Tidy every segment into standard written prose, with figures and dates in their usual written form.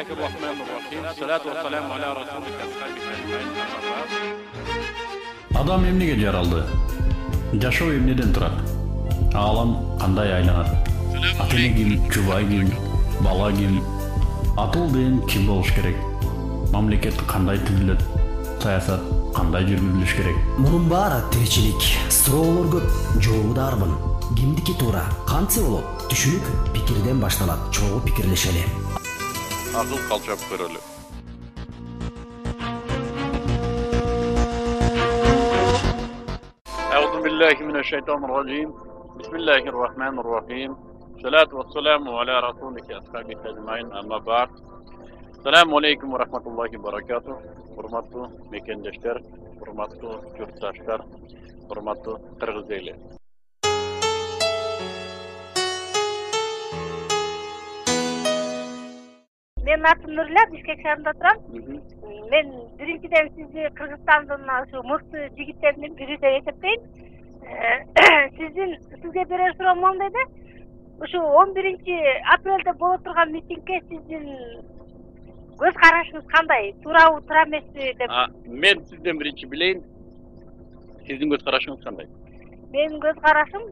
Bismillahirrahmanirrahim. Salatu wassalamu ala rasulika ajmain. Адам эмнеге жаралды? Жашоо эмнеден турат? Аалам кандай айланат? Ата-эне ким, жубай ким, бала ким? Атыл деген ким болуш керек? Мамлекет кандай түзүлөт? Саясат кандай жүргүзүлүш керек? Мунун баары тиричилик. Суроолор көп, жообу да арбын. Кимдики туура, кантсе болот? Түшүнүк пикирден башталат. Чогуу пикирлешели. Акыл калчап көрөлү. Euzu billahi mineşşeytanirracim. Bismillahirrahmanirrahim. Salatu vesselamu ala rasulika ashabika ecmaîn. Amma ba'd. Assalamu aleykum ve rahmetullahi ve berekatuh. Hurmatly mekendeşler, hurmatly yurttaşlar, hurmatly Kırgız eli. Мен атым Нурля, Бишкек шаарында турам. Мен биринчиден сизди Кыргызстандын ушу мыкты жигиттеринин бири деп эсептейм. Сизге берер суроом моундай да. Ушу 11-апрелде боло турган митингге сиздин көз карашыңыз кандай? Туурабы, туура эмеспи деп. Мен сизден биринчи билейин. Сиздин көз карашыңыз кандай? Менин көз карашым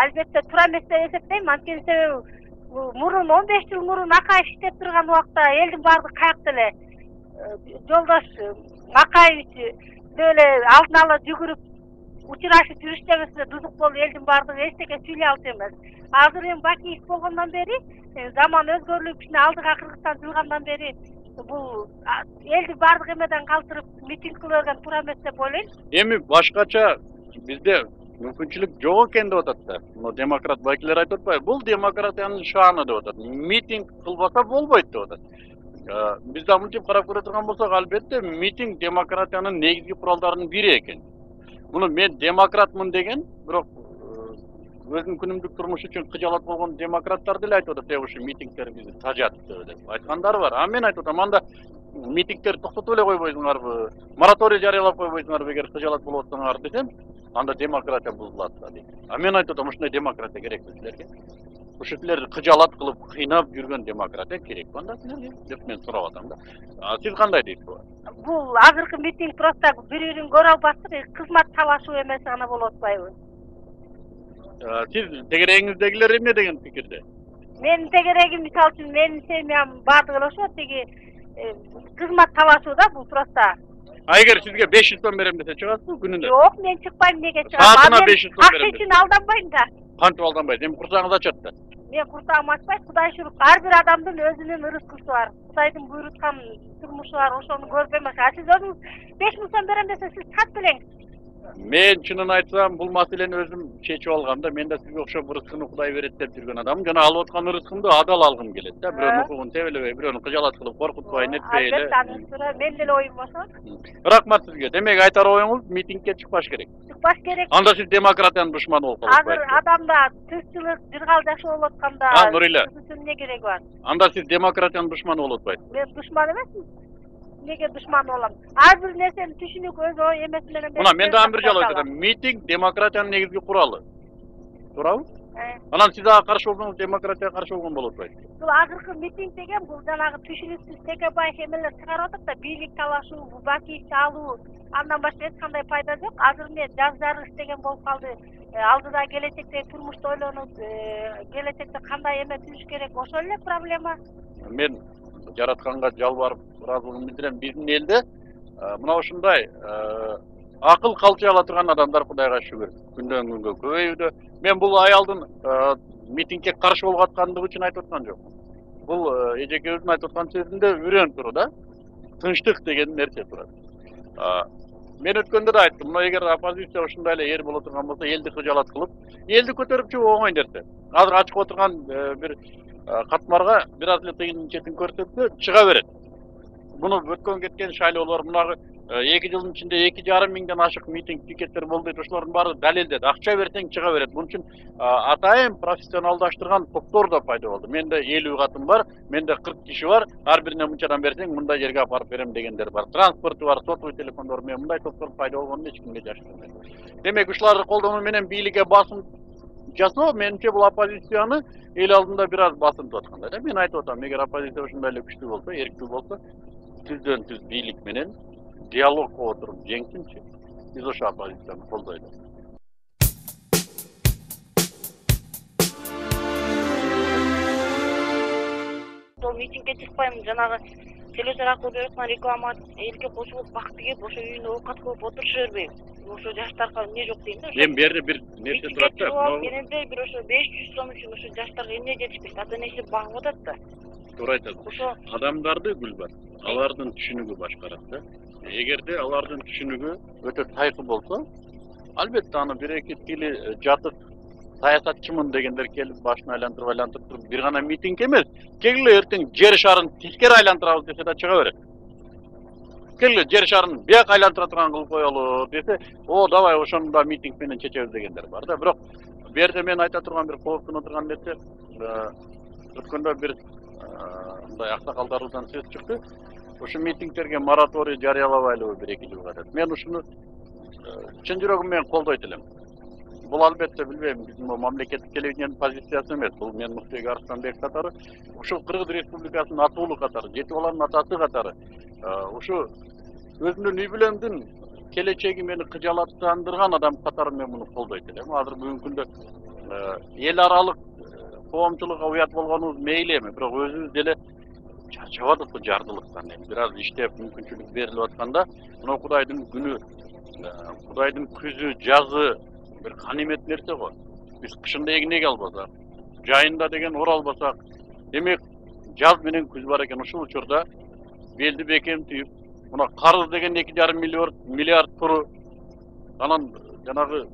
албетте туура эмес деп эсептейм. Анткени себеби мурун 15 жыл мурун Акаев иштеп турган убакта элдин баардыгы каякта эле жолдош Акаевич деп эле алдын ала жүгүрүп учурашып жүрүштебесе дузук болуп элдин баардыгы эчтеке сүйлөй алчу эмес. Азыр эми Бакиев болгондон бери заман өзгөрүлүп кичине алдыга Кыргызстан жылгандан бери бул элди баардык эмеден калтырып митинг кыла берген туура эмес деп ойлойм. Эми башкача бизде мүмкүнчүлүк жок экен деп атат да. Демократ вакилдер айтып атпайбы? Бул демократиянын шааны деп атат. Митинг кылбаса болбойт деп атат. Биз да мынтип карап көрө турган болсок, албетте митинг демократиянын негизги куралдарынын бири экен. Муну мен демократмын деген, бирок өзүнүн күнүмдүк турмуш үчүн кыжалат болгон демократтар деле айтып атат, ушу митингдер бизди тажат деп айткандары бар. А мен айтып атам, анда митингдерди токтотуп эле койбойсуңарбы, мораторий жарыялап койбойсуңарбы эгер кыжалат болуп атсаңар десем, анда демократия бузулат да дейт. А мен айтып атам, ушундай демократия керек силерге. Ушу силерди кыжалат кылып, кыйнап жүргөн демократия керек анда силерге деп мен сурап атам да. Сиз кандай дейсиз буга? Бул азыркы митинг просто бири-бирин көрө албастык, кызмат талашуу эмес гана болуп атпайбы? Сиз тегерегиңиздегилер эмне деген пикирде? Менин тегерегим мисалы үчүн менин семьям баардыгы эле ошо тиги кызмат талашуу да, бул просто. А эгер сизге 500 сом берем десе чыгасызбы күнүнө? Жок, мен чыкпайм, неге чыгам? Саатына 500 сом берем. Акча үчүн алданбайм да. Кантип алданбайсыз? Эми курсагыңыз ачат да. Мен курсагым ачпайт, Кудай шүрүк. Ар бир адамдын өзүнүн ырыскысы бар. Кудайдын буйруткан турмушу бар, ошону көрүп эмес. А сиз өзүңүз 5000 сом берем десе, сиз сат белеңиз. Мен чынын айтсам, бул маселени өзүм чечип алгам да. Мен да сизге окшоп ырыскыны Кудай берет деп жүргөн адаммын. Жана алып аткан ырыскымды адал алгым келет да. Бирөөнүн укугун тебелебей, бирөөнү кыжалат кылып, коркутпай, нетпей эле. Албетте, мен деле оюм ошо. Рахмат сизге. Демек айтар оюңуз митингге чыкпаш керек. Чыкпаш керек. Анда сиз демократиянын душманы болуп каласыз. Азыр адамда тынччылык, жыргал жашоо болуп атканда Нурила. эмне кереги бар? Анда сиз демократиянын душманы болуп атпайсызбы? Мен душман эмесмин. Неге душман болом? Ар бир нерсени түшүнүк өз ой эмеси менен. Мына мен дагы бир жолу айтам. Митинг демократиянын негизги куралы. Туурабы? Анан сиз ага каршы болсоңуз демократияга каршы болгон болуп атпайсызбы? Бул азыркы митинг деген бул жанагы түшүнүксүз Текебаев эмелер чыгарып атат да, бийлик талашуу, бул Бакиевди алуу, андан башка эч кандай пайда жок. Азыр эмне жаз жарыш деген болуп калды. Алдыда келечекте турмушты ойлонуп, келечекте кандай эме түзүш керек, ошол эле проблема. Мен жаратканга жалбарып ыраазылыгымды билдирем. Биздин элде мына ушундай акыл калчы ала турган адамдар Кудайга шүгүр күндөн күнгө көбөйүүдө. Мен бул аялдын митингге каршы болуп аткандыгы үчүн айтып аткан жокмун. Бул эжекебиздин айтып аткан сөзүндө үрөн туру да. Тынчтык деген нерсе турат. Мен өткөндө да айттым, мына эгер оппозиция ушундай эле эл боло турган болсо, элди кыжалат кылып, элди көтөрүп чыгуу оңой нерсе. Азыр ачып отурган бир катмарга бир аз эле тыйын четин көрсөтсө чыга берет. Буну өткөн кеткен шайлоолор мунагы 2 жылдын ичинде 2,5 миңден ашык митинг пикеттер болду дейт. Ошолордун баары далилдет. Акча берсең чыга берет. Бунун үчүн атайын профессионалдаштырган топтор да пайда болду. Менде 50 катын бар, менде 40 киши бар. Ар бирине мынчадан берсең мындай жерге апарып берем дегендер бар. Транспорту бар, сотовый телефондор мындай топтор пайда болгонун эч кимге жашырмайм. Демек ушуларды колдонуу менен бийликке басым жасоо менимче бул оппозицияны эл алдында бир аз басынтып аткандай да. Мен айтып атам, эгер оппозиция ушундай эле күчтүү болсо, эрктүү болсо, түздөн түз бийлик менен диалогго отуруп жеңсинчи. Биз ошо оппозицияны колдойлук. Митингге чыкпайм, жанагы телевизор аркылуу берип аткан реклама элге кошулуп бакты кеп, ошо үйүнө оокат кылып отуруша бербейм. Ошо жаштарга эмне жок дейм да. Мен берде бир нерсе турат да. Менде бир ошо 500 сом үчүн ошо жаштарга эмне жетишпейт. Ата-энеси багып атат да. Туура айтат. Ошо Адамдарды Гүлбар, алардын түшүнүгү башкарат да. Эгерде алардын түшүнүгү өтө тайкы болсо, албетте аны бир эки тили жатып саясатчымын дегендер келип башын айлантырып туруп бир гана митинг эмес, келгиле эртең жер шарын тескери айлантырабыз десе да чыга берет. Келгиле жер шарын бияк айлантыра турган кылып коелу десе, о давай ошону да митинг менен чечебиз дегендер бар да. Бирок бу жерде мен айта турган бир кооптонуп турган нерсе, өткөндө бир мындай аксакалдарыбыздан сөз чыкты. Ошо митингтерге мораторий жарыялабайлыбы бир эки жылга деп. Мен ушуну чын жүрөгүм менен колдойт элем. Бул албетте билбейм, биздин мамлекеттик телевидениянын позициясы эмес. Бул мен Муктуй Арыстанбек катары, ушул Кыргыз Республикасынын атуулу катары, жети баланын атасы катары, ушу өзүнүн үй бүлөмдүн келечеги мени кыжалаттандырган адам катары мен муну колдойт элем. Азыр бүгүнкү күндө эл аралык коомчулукка уят болгонубуз мейли эми, бирок өзүбүз деле чарчап атат жардылыктан. Бир аз иштеп мүмкүнчүлүк берилип атканда, мына Кудайдын күнү, Кудайдын күзү, жазы bir ganimet nerse go. Biz kışında egneге албасак, жайында деген ор албасак, демек жаз менен күз бар экен. Ушул учурда белди бекем түйүп, мына карыз деген 2,5 миллиард туру, анан жанагы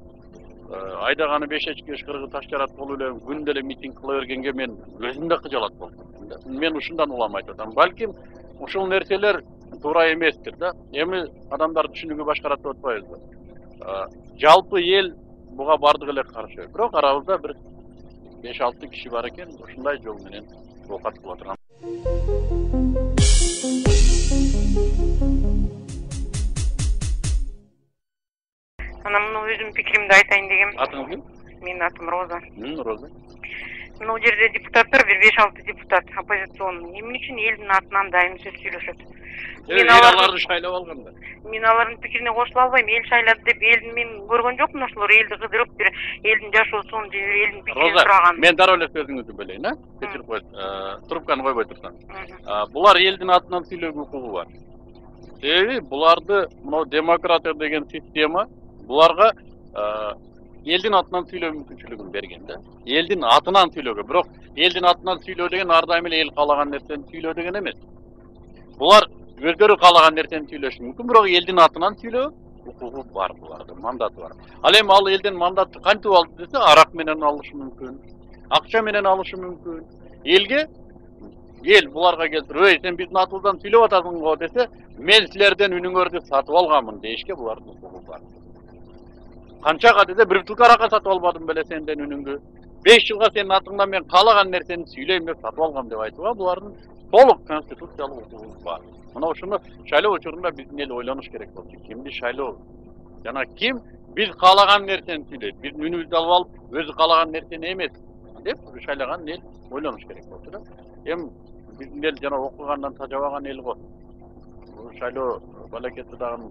айдаганы 5 эчки ышкырыгы таш жарат болуп эле күндө эле митинг кыла бергенге мен өзүм да кыжалат болдум. Мен ушундан улам айтып атам. Балким ушул нерселер туура эместир да. Эми адамдар түшүнүгү башкарат деп атпайбызбы? Жалпы эл буга бардык эле каршы. Бирок арабызда бир 5-6 киши бар экен, ушундай жол менен оокат кылып турган. Анан муну өзүмдүн пикиримди айтайын дегем. Атыңыз ким? Менин атым Роза. Роза. Мына жерде депутаттар бир 5-6 депутат оппозиционный. Эмне үчүн элдин атынан дайым сөз сүйлөшөт? Мен аларды шайлап алганда. Мен алардын пикирине кошула албайм. Эл шайлады деп элдин мен көргөн жокмун ошолор элди кыдырып бир элдин жашоосун же элдин пикирин сураган. Мен дароо эле сөзүңүздү бөлөйүн, кечирип коет. Трубканы койбой турсаң. Булар элдин атынан сүйлөөгө укугу бар. Себеби буларды мына демократия деген система буларга элдин атынан сүйлөө мүмкүнчүлүгүн берген да. Элдин атынан сүйлөөгө, бирок элдин атынан сүйлөө деген ар дайым эле эл каалаган нерсени сүйлөө деген эмес. Булар өздөрү каалаган нерсени сүйлөшү мүмкүн, бирок элдин атынан сүйлөө укугу бар булардын, мандаты бар. Ал эми ал элдин мандатты кантип алды десе, арак менен алышы мүмкүн, акча менен алышы мүмкүн. Элге эл буларга келтирип, "Эй, сен биздин атыбыздан сүйлөп атасың го" десе, "Мен силерден үнүңөрдү сатып алганмын" дешке булардын укугу бар. Канчага десе, 1 жылга аракка сатып албадым беле сенден үнүңдү. 5 жылга сенин атыңдан мен каалаган нерсени сүйлөйм деп сатып алгам деп айтууга булардын толук конституциялык укугу бар. Мына ушуну шайлоо учурунда биздин эл ойлонуш керек болчу. Кимди шайлоо? Жана ким биз каалаган нерсени сүйлөйт, биздин үнүбүздү алып алып, өзү каалаган нерсени эмес деп шайлаган эл ойлонуш керек болчу да. Эми биздин эл жана окугандан тажабаган эл го. Шайлоо балакети дагы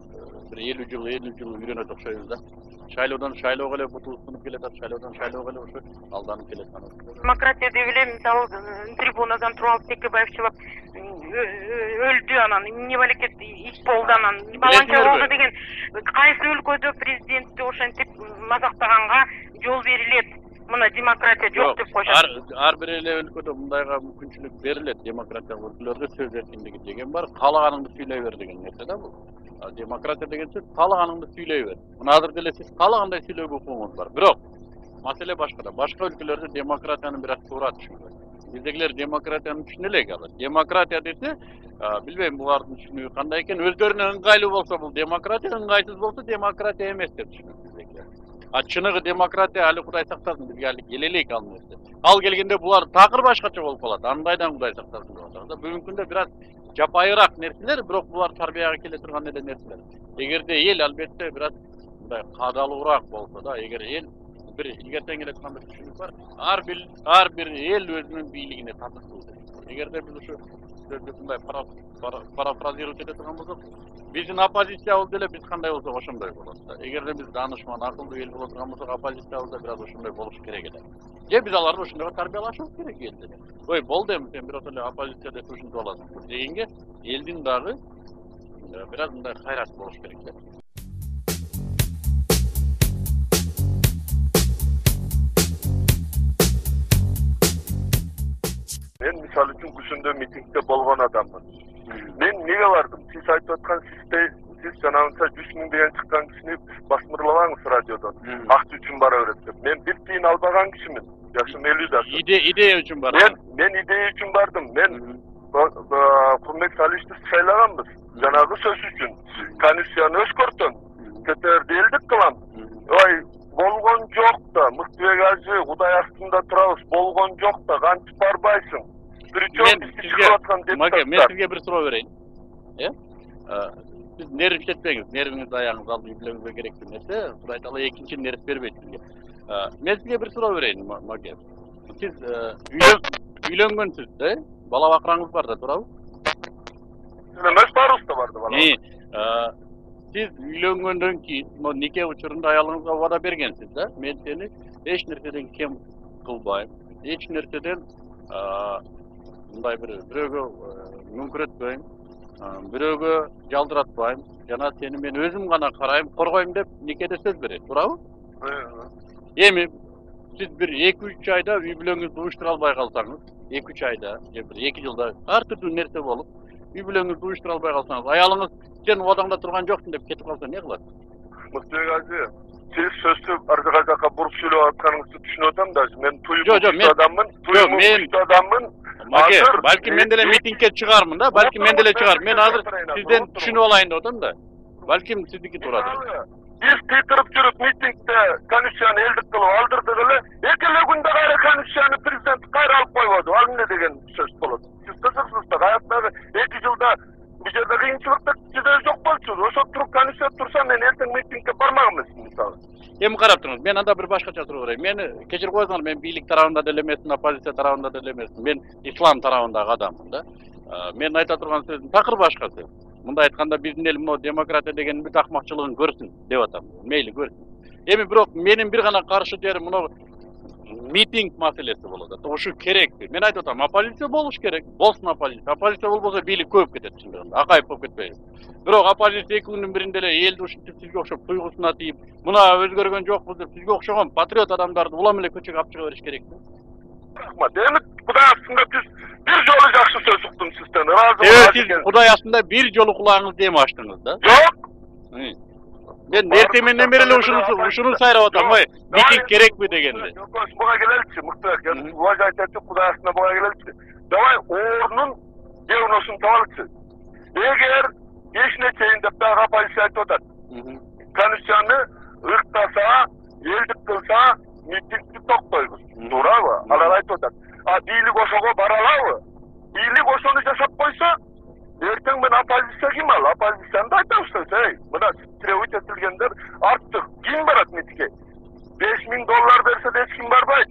бир 50 жыл үйрөнөт окшойбуз да. Шайлоодон шайлоого эле бутубуз сынып келатат, шайлоодон шайлоого эле ошо алданып келаткан. Демократия деп эле мисалы трибунадан туруп алып Текебаевчилап өлдү, анан эмне балекет иш болду, анан баланча болду деген кайсы өлкөдө президентти ошентип мазактаганга жол берилет. Мына демократия жок деп коюшат. Ар бир эле өлкөдө мындайга мүмкүнчүлүк берилет. Демократиялык өлкөлөрдө сөз эркиндиги деген бар. Каалаганыңды сүйлөй бер деген нерсе да бул. Демократия деген сөз каалаганыңды сүйлөй бер. Мына азыр деле сиз каалагандай сүйлөөгө укугуңуз бар. Бирок маселе башкада. Башка өлкөлөрдө демократияны бир аз туура түшүнөт. Биздегилер демократияны түшүнө элек алат. Демократия десе, билбейм булардын түшүнүгү кандай экен. Өздөрүнө ыңгайлуу болсо бул демократия, ыңгайсыз болсо демократия эмес деп түшүнөт биздегилер. Чыныгы демократия али Кудай сактасын, бизге али келелек ал нерсе. Ал келгенде булар такыр башкача болуп калат. Андайдан Кудай сактасын деп атат да. Бүгүнкү күндө бир аз жапайыраак нерселер, бирок булар тарбияга келе турган эле нерселер. Эгерде эл албетте бир аз мындай кадалуураак болсо да, эгер эл bir ilgerden gelecek bir düşünük var. Har bir el özünün biylигине татыктуу. Эгерде биз ушу сөздү мындай парафразировать эте турган болсок, биздин оппозициябыз деле биз кандай болсок ошондой болот да. Эгерде биз даанышман, акылдуу эл боло турган болсок, оппозициябыз да бираз ошондой болуш керек эле. Же биз аларды ошондой тарбиялашыбыз керек элди. Ой, болду эми сен бирок эле оппозиция деп ушинтип аласың дегенге элдин дагы бираз мындай кайрат болуш керек да. Мен мисал үчүн күчүндө митингде болгон адаммын. Мен неге бардым? Сиз айтып аткан сиз жанагынча 100 миң деген чыккан кишини басмырлабаңыз радиодон. Акча үчүн бара берет деп. Мен бир тиын албаган кишимин. Жакшы мелүү. Идея үчүн бардым. Мен идея үчүн бардым. Мен Курмек Салишти сайлаганбыз. Жанагы сөз үчүн. Конституцияны өзгөртөм. КТРди элдик кылам. Ой, болгон жок да, Мыктыбек ажы, Кудай астында турабыз, болгон жок да, кантип барбайсың? Мен сизге бир суроо берейин. Сиз нервиштетпеңиз, нервиңиз аягыңыз алып үйлөнгөнгө керектүү нерсе, Кудай айталы экинчи нерв бербейт сизге. Мен сизге бир суроо берейин, Маке. Сиз үйлөнгөнсүз, бала бакыраңыз бар да, туурабы? Эмес, барыбыз да барды бала. Siz үйлөнгөндөн кийин, нике учурунда аялыңызга убада бергенсиз да. Мен сени эч нерседен кем кылбайм. Эч нерседен мындай бирөөгө мүнкүрөтпөйм. Бирөөгө жалдыратпайм. Жана сени мен өзүм гана карайм, коргойм деп никеде сөз берет, туурабы? Эми сиз бир 2-3 айда үй бүлөңүздү уюштура албай калсаңыз, 2-3 айда же бир 2 жылда ар түрдүү нерсе болуп, үй бүлөңүздү уюштура албай калсаңыз, аялыңыз сен убадаңда турган жоксуң деп кетип калса не кыласыз? Мыктыбек ажы, сиз сөздү аркага жака буруп сүйлөп атканыңызды түшүнүп атам да. Мен туюмуштуу адаммын. Маке, балки мен деле митингге чыгармын да, балки мен деле чыгармын. Мен азыр сизден түшүнүп алайын деп атам да. Балким сиздики туурат. Биз кыйтырып жүрүп митингде Конституцияны элдик кылып алдырдык эле. Экеле күндө кайра Конституцияны президент кайра алып койбоду. Ал эмне деген сөз болот? Сиз кызыксыз да, каяктагы 2 жылда bu жерде кыйынчылыкта жүзө жок болчу. Ошо туруп конституция турса мен эртең митингге бармак эмесмин мисалы. Эми карап туруңуз, мен анда бир башкача суроо берейин. Мени кечирип коесуңар, мен бийлик тарабында деле эмесмин, оппозиция тарабында деле эмесмин. Мен ислам тарабындагы адаммын да. Мен айта турган сөзүм такыр башкасы. Мындай айтканда биздин эл могу демократия деген бүт акмакчылыгын көрсүн деп атам. Мейли көрсүн. Эми бирок менин бир гана каршы жерим мына митинг маселеси болот. Ошо керекпи? Мен айтып атам, оппозиция болуш керек. Болсун оппозиция. Оппозиция болбосо бийлик көп кетет чындыгында. Акайып болуп кетпейби. Бирок оппозиция 2 күндүн биринде эле элди ушинтип сизге окшоп туйгусуна тийип, мына өзгөргөн жокпуз деп сизге окшогон патриот адамдарды улам эле көчөгө алып чыга бериш керекпи? Рахмат. Эми Кудай астында биз бир жолу жакшы сөз уктум сизден. Ыраазымын. Сиз Кудай астында бир жолу кулагыңызды эми ачтыңыз да? Жок. Мен эртеменден бери эле ушуну сайрап атам, ой, митинг керекпи дегенди. Жок, буга келеличи, Мыктыбек. Уважать этип Кудай астына буга келеличи. Давай орнун диагнозун табалычы. Эгер эч нечейин деп дагы оппозиция айтып атат. Конституцияны ырктаса, элдик кылса, митингди токтойбуз. Туурабы? Алар айтып атат. Бийлик ошого бара алабы? Бийлик ошону жашап койсо, эртең мен оппозиция ким ал? Оппозицияны да айтабыз да, мына тиребит этилгендер артык. Ким барат митингге? $5000 берсе да эч ким барбайт.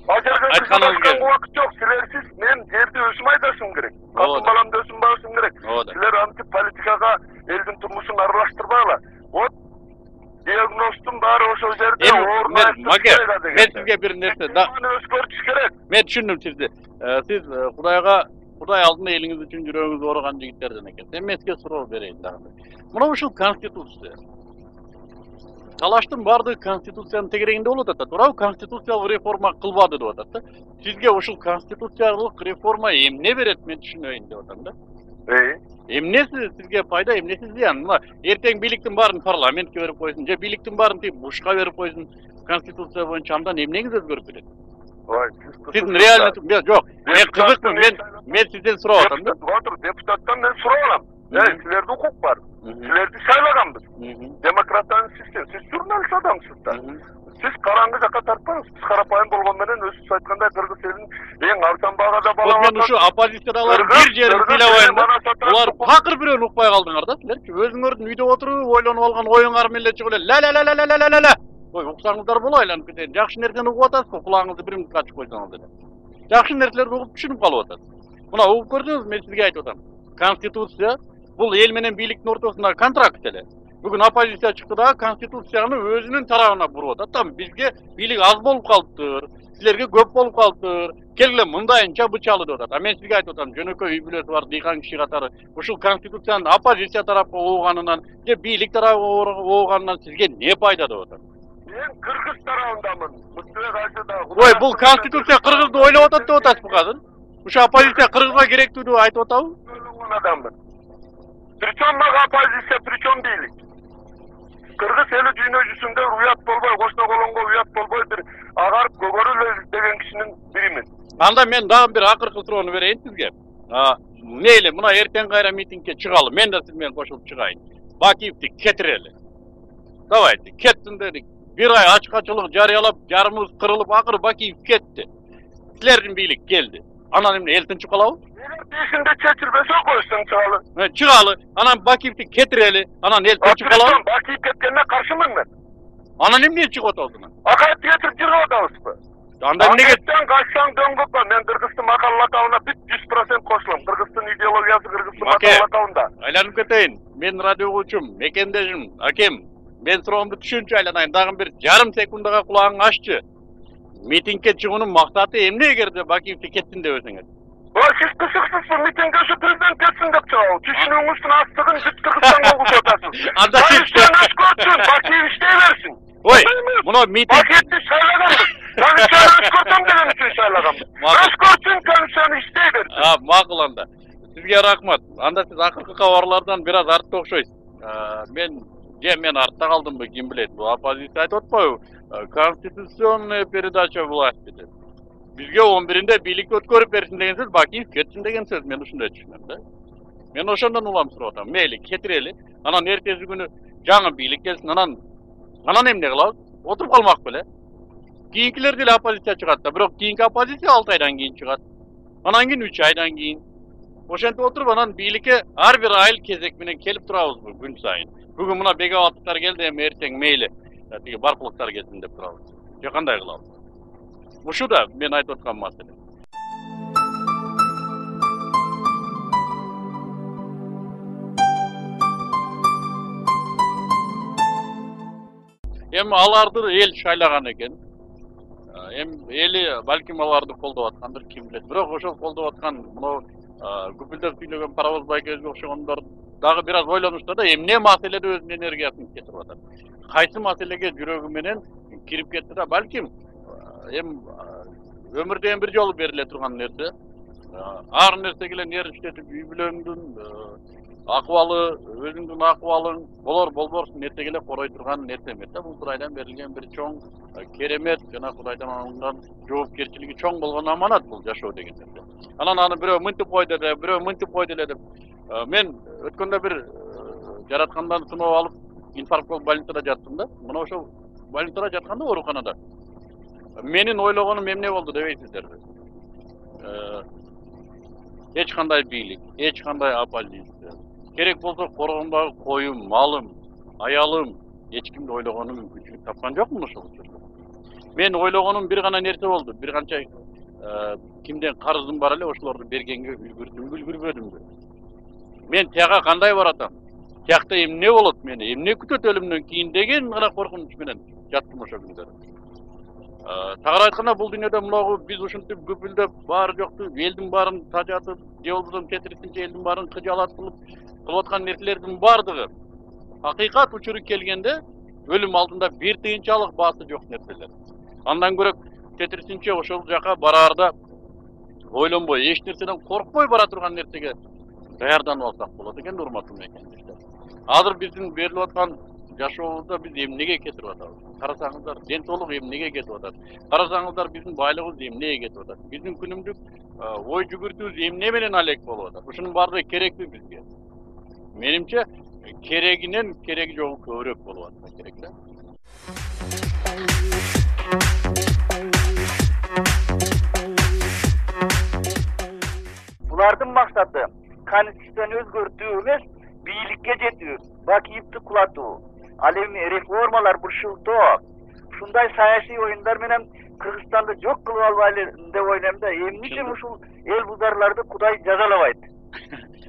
Айтканыңыз убакыт жок. Силерсиз мен жерди өзүм айдашым керек. Катын баламды өзүм багышым керек. Силер антип политикага элдин турмушун аралаштырбагыла. Вот диагноздун баары ошол жерде орун. Мен сизге бир нерсе да өзгөртүш керек. Мен түшүндүм сизди. Сиз Кудай алдында элиңиз үчүн жүрөгүңүз ооруган жигиттерден экенсиз. Мен сизге суроо берейин дагы. Мына ушул конституция. Талаштын баардыгы конституциянын тегерегинде болуп атат, туурабы? Конституциялык реформа кылбады деп атат да. Сизге ушул конституциялык реформа эмне берет, мен түшүнөйүн деп атам да. Эмнеси сизге пайда, эмнеси зыян? Мына эртең бийликтин баарын парламентке берип койсун, же бийликтин баарын тип Бушка берип койсун. Конституция боюнча андан эмнеңиз өзгөрүп кетет? Сиздин реально жок. Мен кызыкмын, мен сизден сурап атам да. Депутаттан мен сурап алам. Силерде укук бар. Силерди сайлаганбыз. Демократиянын систем. Сиз журналист адамсыз да. Сиз караңгы жакка тартпаңыз. Сиз карапайым болгон менен өзүңүз айткандай кыргыз элинин эң арзан багада бала. Мен ушу оппозициядагылар бир жерин сыйлабайм да. Булар такыр бирөөнү укпай калдыңар да. Силерчи өзүңөрдүн үйдө отуруп ойлонуп алган оюңар менен эле чыгып эле ла Ой, уксаңыздар боло айланып кетейин. Жакшы нерсени угуп атасыз, кулаңызды бир мүнөткө ачып койсоңуз эле. Жакшы нерселерди угуп түшүнүп калып атасыз. Мына угуп көрдүңүз, мен сизге айтып атам. Конституция бул эл менен бийликтин ортосундагы контракт эле. Бүгүн оппозиция чыкты да конституцияны өзүнүн тарабына буруп атат. Там бизге бийлик аз болуп калыптыр, силерге көп болуп калыптыр. Келгиле мындайынча бычалы деп атат. А мен сизге айтып атам, жөнөкөй үй бүлөсү бар дыйкан киши катары ушул конституцияны оппозиция тарапка ууганынан же бийлик тарапка ууганынан сизге не пайда деп атам. Мен Кыргыз тарабындамын. Муктубек Айсада. Ой, бул конституция кыргызды ойлоп атат деп атасызбы азыр? Ушу оппозиция кыргызга керектүү деп айтып атабы? Ойлонгон адаммын. Причем мага оппозиция, причем бийлик. Кыргыз эли дүйнө жүзүндө уят болбой, кошуна колонго уят болбой бир агарып көгөрүлө деген кишинин биримин. Анда мен дагы бир акыркы суроону берейин сизге. Мейли, мына эртең кайра митингге чыгалы. Мен да сиз менен кошулуп чыгайын. Бакиевди кетирели. Давайте, кеттин дедик. Bir ay açıkçılık жарыялап, жарымыз кырылып, акыры Бакиев кетти. Силердин бийлик келди. Анан эмне элтин чукалабы? Бешинде чечилбесе койсун чыгалы. Чыгалы, анан Бакиевди кетирели, анан элтин чукалабы? Бакиев кеткенине каршымын мен. Анан эмне чыгып атасың? Акаевди кетирип жүрүп атабызбы? Анда эмнеге? Качсаң дөңгөккө мен Кыргыздын макаллатабына 100% кошулам. Кыргыздын идеологиясы Кыргыздын макаллатабында. Айланып кетейин. Мен радио угуучум, мекендешим, акем. Мен суроомду түшүнчү айланайын. Дагы бир жарым секундага кулагың аччы. Митингге чыгуунун максаты эмне эгерде Бакиевди кеттин деп өсөңөр? Сиз кызыксызсыз, митингге ушу президент кетсин деп чыгабы. Түшүнүүңүздүн астыгын бүт Кыргызстанга угуп атасыз. Анда сиз Бакиев иштей берсин. Ой, муну митинг Бакиевди шайлаганбыз. Комиссияны өскөртөм деген үчүн шайлаганбыз. Өскөртсүн, комиссияны иштей берсин. Макул анда. Сизге рахмат. Анда сиз акыркы кабарлардан бир аз артта окшойсуз. Мен артта калдымбы, ким билет. Бул оппозиция айтып атпайбы? Конституционная передача власти деп. Бизге 11-нде бийликти өткөрүп берсин деген сөз, Бакиев кетсин деген сөз. Мен ушундай түшүнөм да. Мен ошондон улам сурап атам. Мейли, кетирели. Анан эртеси күнү жаңы бийлик келсин. Анан эмне кылабыз? Отуруп калмак беле. Кийинкилер деле оппозиция чыгат да, бирок кийинки оппозиция 6 айдан кийин чыгат. Анан кийин 3 айдан кийин. Ошентип отуруп анан бийликке ар бир айыл кезек менен келип турабызбы күн сайын. Бүгүн мына бегабаттыктар келди, эми эртең мейли тиги баркылыктар келсин деп турабыз. Же кандай кылабыз? Ушу да мен айтып аткан маселе. Эми аларды эл шайлаган экен. Эли балким аларды колдоп аткандыр, ким билет. Бирок ошол колдоп аткан мына гүпүлдөп сүйлөгөн паровоз байкезге окшогондор дагы бир аз ойлонушта да, эмне маселеде өзүнүн энергиясын кетирип атат. Кайсы маселеге жүрөгү менен кирип кетти да, балким өмүрдө бир жолу бериле турган нерсе. Ар нерсеге эле нервиштетип, үй бүлөңдүн акыбалы, өзүңдүн акыбалың болор болборсун эртеге эле корой турган нерсе эмес да. Бул Кудайдан берилген бир чоң керемет жана Кудайдан алынган жоопкерчилиги чоң болгон аманат бул жашоо деген нерсе. Анан аны бирөө мынтип койду эле, бирөө мынтип койду эле деп. Мен өткөндө бир жараткандан сыноо алып инфаркт болуп больницада жаттым да. Мына ошол больницада жатканда ооруканада менин ойлогонум эмне болду дебейсиздерби? Эч кандай бийлик, эч кандай оппозиция. Керек болсо коргондогу коюм, малым, аялым, эч кимди ойлогонум мүмкүнчүлүк тапкан жокмун ошол учурда. Мен ойлогонум бир гана нерсе болду. Бир канча кимден карызым бар эле, ошолорду бергенге үлгүрдүмбү, үлгүрбөдүмбү? Мен тияга кандай баратам? Тиякта эмне болот мени? Эмне күтөт өлүмдөн кийин деген гана коркунуч менен жаттым ошол күндөрү. Тагыраак айтканда, бул дүйнөдө мынагу биз ушинтип гүпүлдөп баары жокту, элдин баарын тажатып, же болбосо тетирисинче элдин баарын кыжалат кылып аткан нерселердин баардыгы акыйкат учуру келгенде өлүм алдында бир тыйынчалык баасы жок нерселер. Андан көрөк тетирисинче ошол жака бараарда ойлонбой, эч нерседен коркпой бара турган нерсеге даярданып алсак болот экен, урматтуу мекендештер. Азыр биздин берилип аткан жашообузда биз эмнеге кетирип атабыз? Карасаңыздар, ден соолук эмнеге кетип атат? Карасаңыздар, биздин байлыгыбыз эмнеге кетип атат? Биздин күнүмдүк ой жүгүртүүбүз эмне менен алек болуп атат? Ушунун баардыгы керекпи бизге? Менимче керегинен кереги жогу көбүрөөк болуп атса керек да. Булардын максаты конституцияны өзгөртүү эмес, бийликке жетүү, Бакиевди кулатуу. Ал эми реформалар буршултоо. ушундай саясий оюндар менен Кыргызстанды жок кылып албайлы деп ойлойм да. Эмне үчүн ушул эл бузарларды Кудай жазалабайт?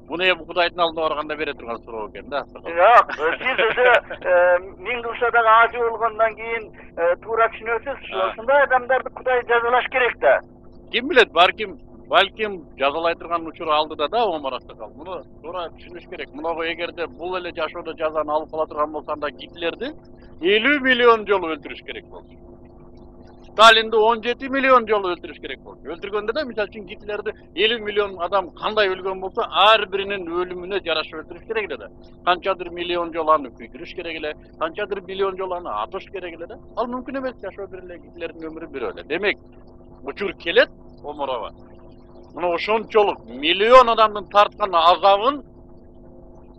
Буну эми Кудайдын алдына барганда бере турган суроо экен да. Жок, сиз өзү миң кылса дагы ажы болгондон кийин туура түшүнөсүз. Ушундай адамдарды Кудай жазалаш керек да. Ким билет, балким жазалай турган учур алдыда да Омар Аксакал. Муну туура түшүнүш керек. Муногу эгерде бул эле жашоодо жазаны алып кала турган болсо анда Гитлерди 50 миллион жолу өлтүрүш керек болду. Сталинди 17 миллион жолу өлтүрүш керек болду. Өлтүргөндө да мисалы үчүн Гитлерди 50 миллион адам кандай өлгөн болсо, ар биринин өлүмүнө жараша өлтүрүш керек эле да. Канчадыр миллион жолу аны күйдүрүш керек эле, канчадыр миллион жолу аны атыш керек эле да. Ал мүмкүн эмес, жашоо бир эле, Гитлердин өмүрү бирөө эле. Демек, учур келет Омарова. Мына ошончолук миллион адамдын тарткан азабын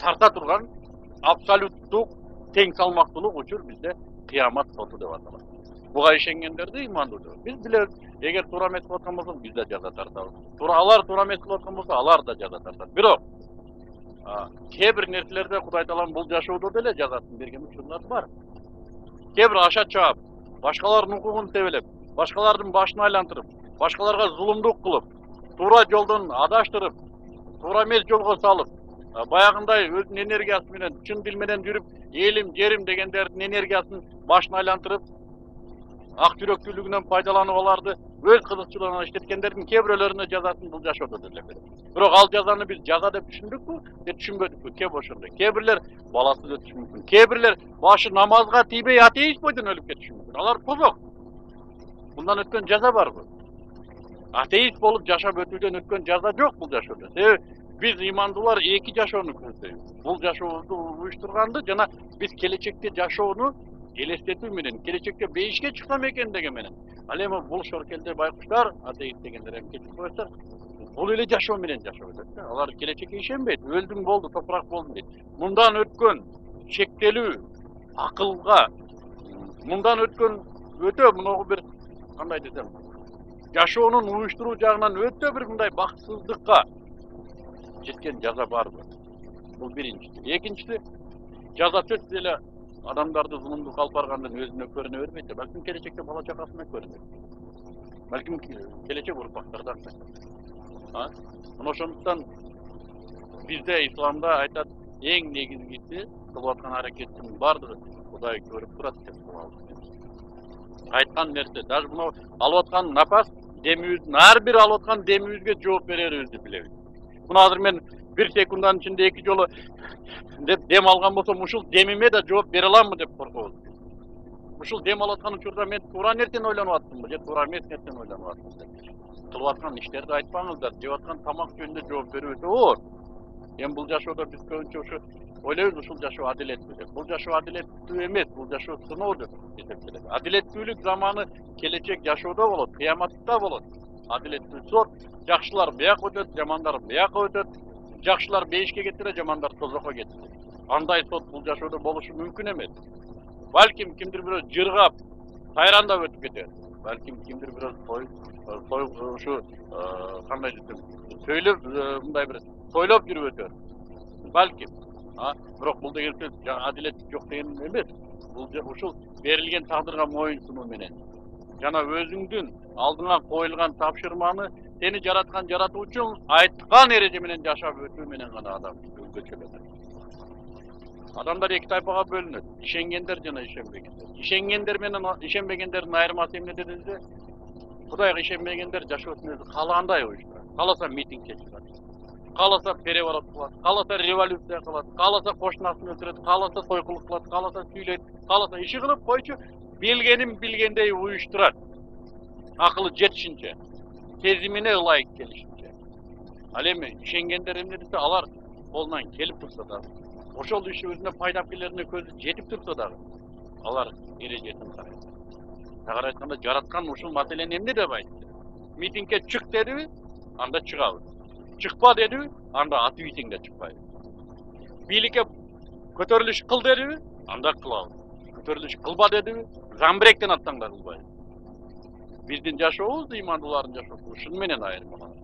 тарта турган абсолюттук тең салмактуулук учур бизде кыямат соту деп аталат. Буга ишенгендерди имандуу деп. Биз билебиз, эгер туура эмес кылып аткан болсо биз да жаза тартабыз. Алар туура эмес кылып аткан болсо алар да жаза тартат. Бирок кээ бир нерселерде Кудай Таалам бул жашоодо деле жазасын берген учурлар бар. Кээ бир аша чаап, башкалардын укугун тебелеп, башкалардын башын айлантырып, башкаларга зулумдук кылып, туура жолдон адаштырып, туура эмес жолго салып, баягындай өзүнүн энергиясы менен, чын дил менен жүрүп, элим, жерим дегендердин энергиясын башын айлантырып, ак жүрөктүүлүгүнөн пайдаланып аларды өз кызыкчылыгына иштеткендердин кээ бирөөлөрүнө жазасын бул жашоодо деле берет. Бирок ал жазаны биз жаза деп түшүндүкпү, же түшүнбөдүкпү? Кээ ошондой. Кээ бирлер баласыз өтүшү мүмкүн. Кээ бирлер башы намазга тийбей атеист бойдон өлүп кетиши мүмкүн. Алар тозок. Bundan ötken жаза барбы? Атеист болуп жашап өтүүдөн өткен жаза жок бул жашоодо. Себеби биз имандуулар эки жашоону көздөйбүз. Бул жашообузду уюштурганды жана биз келечекте жашоону элестетүү менен, келечекте бейишке чыксам экен деген менен. Ал эми бул шоркелде байкуштар, атеист дегендер эми кетип коюштар. Бул эле жашоо менен жашап өтөт да. Алар келечекке ишенбейт. Өлдүм болду, топурак болдум дейт. Мындан өткөн чектелүү акылга, мындан өткөн өтө мынагу бир кандай десем, жашоонун уюштуруу жагынан өтө бир мындай бакытсыздыкка жеткен жаза барбы? Бул биринчиси. Экинчиси, жаза сөзсүз эле адамдарды зулумдук алып баргандын өзүнө көрүнө бербейт. Балким келечекте бала чакасына көрүнөт. Балким келечек урпактарда. Мына ошондуктан бизде исламда айтат, эң негизгиси кылып аткан аракеттин бардыгы Кудай көрүп турат деп айткан нерсе. Даже мына алып аткан напас демибиздин ар бир алып аткан демибизге жооп берерибизди билебиз. Мына азыр мен бир секунданын ичинде эки жолу деп дем алган болсом, ушул демиме да жооп бере аламмы деп коркобуз. Ушул дем алып аткан учурда мен туура нерсени ойлонуп аттымбы же туура эмес нерсени ойлонуп аттымбы деп. Кылып аткан иштерди айтпаңыздар, жеп аткан тамак жөнүндө жооп берүү өтө оор. Эми бул жашоодо биз көбүнчө ушу ойлойбуз, ушул жашоо адилеттүү деп. Бул жашоо адилеттүү эмес, бул жашоо сыноо деп эсептелет. Адилеттүүлүк заманы келечек жашоодо болот, кыяматта болот. Адилеттүү сот, жакшылар бияка өтөт, жамандар бияка өтөт. Жакшылар бейишке кетире, жамандар тозокко кетире. Андай сот бул жашоодо болушу мүмкүн эмес. Балким кимдир бирөө жыргап, сайрандап өтүп кетер. Балким кимдир бирөө ушу кандай десем, сөйлөп мындай бир сойлоп жүрүп өтөр. Балким. Бирок бул деген сөз адилет жок деген эмес. Бул ушул берилген тагдырга моюн сунуу менен жана өзүңдүн алдыңа коюлган тапшырманы сени жараткан жаратуучуң айткан эреже менен жашап өтүү менен гана адам өзгөчөлөнөт. Адамдар эки тайпага бөлүнөт. Ишенгендер жана ишенбегендер. Ишенгендер менен ишенбегендердин айырмасы эмне дедиңиз? Кудайга ишенбегендер жашоосун өзү калагандай уюштурат. Кааласа митингге чыгат. Кааласа переворот кылат, кааласа революция кылат, кааласа кошунасын өлтүрөт, кааласа сойкулук кылат, кааласа сүйлөйт, кааласа иши кылып койчу, билгенин билгендей уюштурат. Акылы жетишинче, сезимине ылайык келишинче. Ал эми ишенгендер эмне десе, алар колунан келип турса да, ошол иши өзүнө пайда келерине көзү жетип турса дагы, алар эрежесин карайт. Тагыраак айтканда, жараткан ушул маселени эмне деп айтты? Митингге чык дедиби? Анда чыгабыз. Чыкпа дедиби? Анда аты битиңде чыкпайбыз. Бийликке көтөрүлүш кыл дедиби? Анда кылабыз. Көтөрүлүш кылба дедиби? Замбиректен аттан да кылбайбыз. Биздин жашообуз имандуулардын жашоосу ушун менен айырмаланат.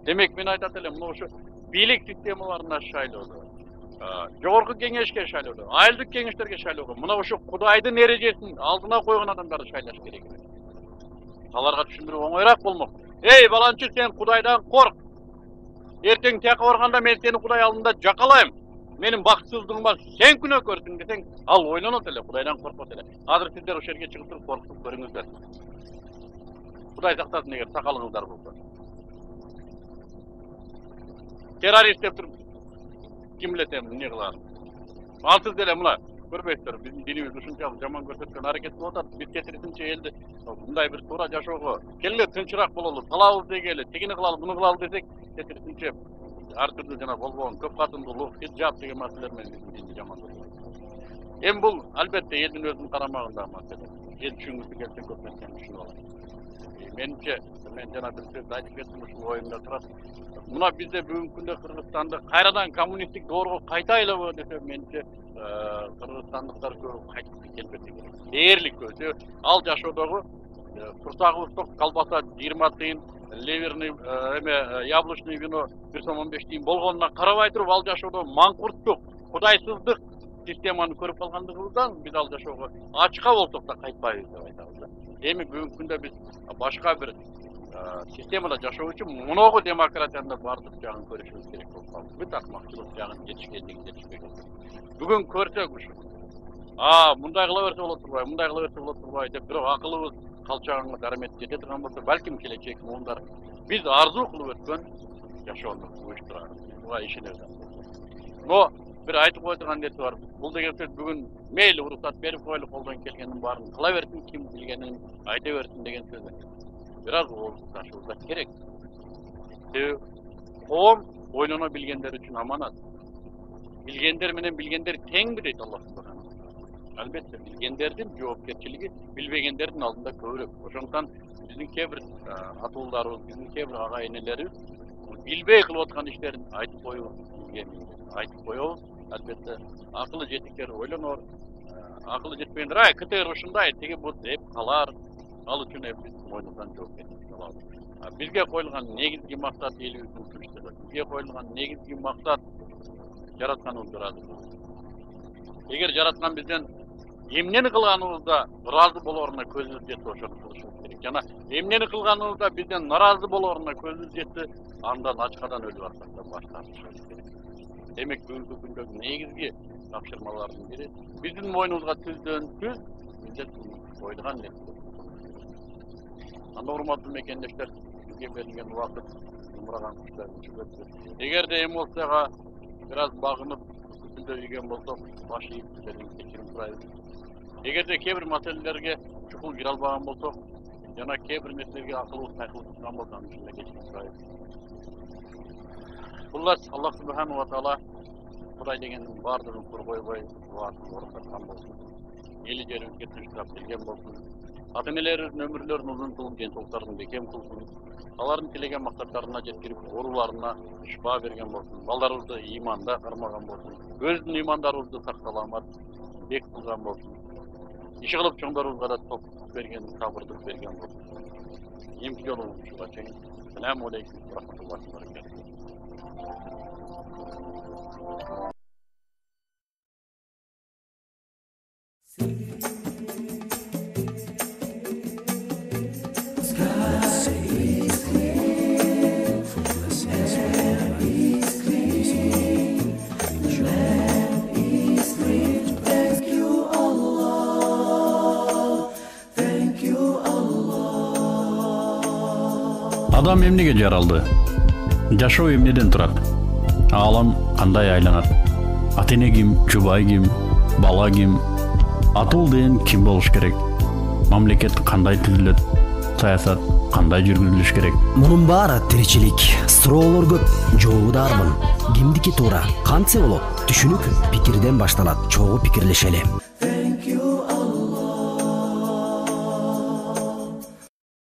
Демек мен айтат элем, мына ушу бийлик системаларына шайлоодо, жогорку кеңешке шайлоодо, айылдык кеңештерге шайлоого мына ошо Кудайдын эрежесин алдына койгон адамдарды шайлаш керек. Аларга түшүндүрүү оңоyраак болмок. Эй баланчы, сен Кудайдан корк. Эртең тияка барганда мен сени Кудай алдында жакалайм. Менин бакытсыздыгыма сен күнөөкөрсүң десең, ал ойлонот эле, Кудайдан коркпот эле. Азыр сиздер ошол жерге чыгып туруп коркуп көрүңүздөр. Кудай сактасын эгер сакалыңыздар болсо. Террорист деп туруп ким билет эмне кыларын. Ансыз деле мына көрбөйсүздөр, биздин динибиз ушунчалык жаман көрсөткөн аракет кылып атат. Биз кетирисинче элди мындай бир туура жашоого келе тынчыраак бололу, калабыз дегеле, тигини кылалы, буну кылалы десек, кетирисинче ар түрдүү жана болбогон көп катымдуулук, хиджаб деген маселелер менен биздин динди жаман көрсөтөт. Эми бул албетте элдин өзүнүн карамагындагы маселе. Эл түшүнгүсү келсе көп нерсени түшүнүп алат. Менимче мен жана бир сөз айтып кеттим, ушул оюмда турат. Мына бизде бүгүнкү күндө Кыргызстанды кайрадан коммунисттик доорго кайтайлыбы десе, менимче кыргызстандыктар көп кайтып келбеди. Дээрлик көзү ал жашоодогу турсагыбыз ток колбаса 20 тыйын, ливерный яблочный вино 1,15 тыйын болгонуна карабай туруп ал жашоодо маңкурттук, кудайсыздык системаны көрүп калгандыгыбыздан биз ал жашоого ачка болсок да кайтпайбыз деп айтабыз. Эми бүгүнкү күндө биз башка бир системада жашоо үчүн муногу демократияны бардык жагын көрүшүбүз керек болуп калды. Бүт акмакчылык жагын жетишпеген. Бүгүн көрсөк ушул. Мындай кыла берсе болот турбайбы, мындай кыла берсе болот турбайбы деп бирок акылыбыз калчаганга дарамет жете турган болсо, балким келечек муундар биз арзуу кылып өткөн жашоону уюштурабыз. Буга ишенебиз. Но бир айтып кое турган нерсе бар. Бул деген сөз бүгүн мейли уруксат берип коелу, колдон келгенин баарын кыла берсин, ким билгенин айта берсин деген сөз. Бир аз таашыбызда керек. Коом ойлоно билгендер үчүн аманат. Билгендер менен билгендер теңби дейт Аллах субханаху. Албетте билгендердин жоопкерчилиги билбегендердин алдында көбүрөөк. Ошондуктан биздин кээ бир атуулдарыбыз, биздин кээ бир ага энелерибиз билбей кылып аткан иштерин айтып коебуз. Албетте акылы жетиктер ойлонор. Акылы жетпегендер, КТР ушундай, тиги бул деп калар. Ал үчүн биз мойнубуздан жоопкерчилик алабыз. Бизге коюлган негизги максат элибиздин тынчтыгы. Бизге коюлган негизги максат жаратканыбызды ыраазы болуу. Эгер жараткан бизден эмнени кылганыбызда ыраазы болооруна көзүбүз жетсе, ошону кылышыбыз керек. Жана эмнени кылганыбызда бизден наразы болооруна көзүбүз жетсе, андан ачкадан өлүп атсак да баш тартышыбыз керек. Демек бүгүнкү күндөгү негизги тапшырмалардын бири биздин мойнубузга түздөн-түз милдет коюлган нерсе. Анда урматтуу мекендештер, бизге берилген убакыт умураган куштар учуп өттү. Эгерде эмоцияга бир аз багынып күтүндө ийген болсок, баш ийип сиздерден кечирим сурайбыз. Эгерде кээ бир маселелерге чукул кире албаган болсок, жана кээ бир нерселерге акылыбыз кайкылып турган болсо, аны ушундай кечирим сурайбыз. Хуллас, Аллах субханаху ва таала Кудай дегендин баардыгын коргойбой, дуасын орундаткан болсун. Эли жерибизге тынчтап келген болсун. Ата-энелерибиздин өмүрлөрүн узун кылып, денсаулыктарын бекем кылсын. Алардын тилеген максаттарына жеткирип, ооруларына шифа берген болсун. Балдарыбызды ыйманда кармаган болсун. Өзүнүн ыймандарыбызды сак-саламат бек кылган болсун. Иши кылып чоңдорубузга да топ берген, сабырдык берген болсун. Эмки жолу ушуга чейин. Ассаламу алейкум ва рахматуллахи ва баракатух. Адам эмнеге жаралды? Жашоо эмнеден турат? Алам кандай айланат? Ата-эне ким, жубай ким, бала ким? Атул деген ким болуш керек? Мамлекет кандай түзүлөт? Саясат кандай жүргүзүлүш керек? Мунун баары тиричилик, суроолор көп, жообу да арбын. Кимдики туура, кантсе болот? Түшүнүк пикирден башталат. Чогуу пикирлешели.